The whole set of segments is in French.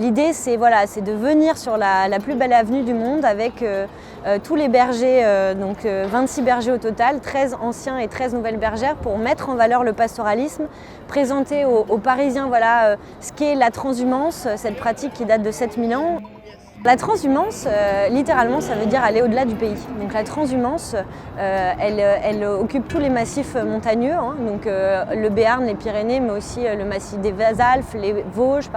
l'idée, c'est de venir sur la plus belle avenue du monde avec tous les bergers, 26 bergers au total, 13 anciens et 13 nouvelles bergères, pour mettre en valeur le pastoralisme, présenter aux Parisiens ce qu'est la transhumance, cette pratique qui date de 7000 ans. La transhumance, littéralement, ça veut dire aller au-delà du pays. Donc la transhumance, elle occupe tous les massifs montagneux, le Béarn, les Pyrénées, mais aussi le massif des Alpes, les Vosges,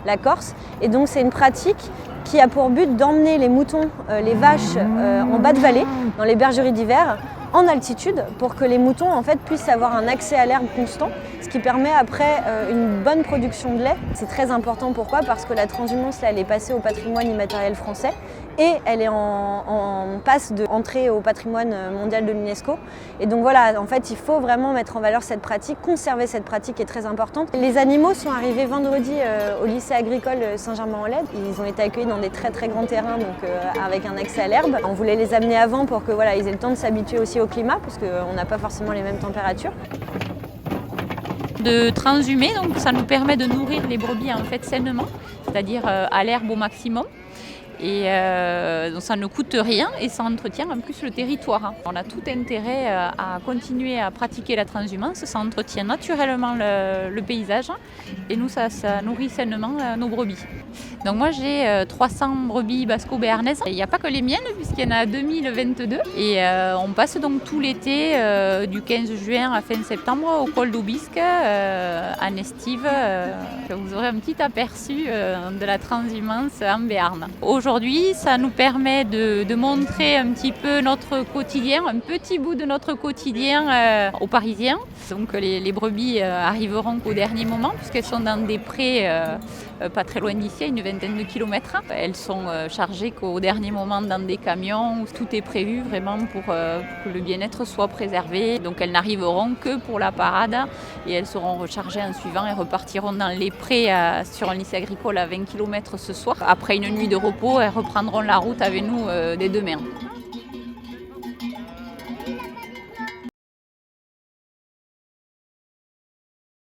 la Corse. Et donc c'est une pratique qui a pour but d'emmener les moutons, les vaches en bas de vallée, dans les bergeries d'hiver, en altitude, pour que les moutons puissent avoir un accès à l'herbe constant, ce qui permet après une bonne production de lait. C'est très important, pourquoi ? Parce que la transhumance, elle est passée au patrimoine immatériel français et elle est en passe d'entrer au patrimoine mondial de l'UNESCO. Et donc il faut vraiment mettre en valeur cette pratique, conserver cette pratique qui est très importante. Les animaux sont arrivés vendredi au lycée agricole Saint-Germain-en-Laye. Ils ont été accueillis dans des très très grands terrains, avec un accès à l'herbe. On voulait les amener avant pour que ils aient le temps de s'habituer aussi au climat, parce qu'on n'a pas forcément les mêmes températures. De transhumer, donc ça nous permet de nourrir les brebis sainement, c'est-à-dire à l'herbe au maximum. Et donc ça ne coûte rien et ça entretient en plus le territoire. On a tout intérêt à continuer à pratiquer la transhumance, ça entretient naturellement le paysage et nous ça nourrit sainement nos brebis. Donc moi j'ai 300 brebis basco-béarnaises. Il n'y a pas que les miennes puisqu'il y en a 2022 et on passe donc tout l'été du 15 juin à fin septembre au col d'Aubisque en estive. Vous aurez un petit aperçu de la transhumance en Béarn. Aujourd'hui, ça nous permet de montrer un petit peu notre quotidien, un petit bout de notre quotidien aux Parisiens. Donc les brebis arriveront qu'au dernier moment puisqu'elles sont dans des prés pas très loin d'ici, à une vingtaine de kilomètres. Elles sont chargées qu'au dernier moment dans des camions où tout est prévu vraiment pour que le bien-être soit préservé. Donc elles n'arriveront que pour la parade et elles seront rechargées en suivant et repartiront dans les prés sur un lycée agricole à 20 km ce soir. Après une nuit de repos, elles reprendront la route avec nous dès demain.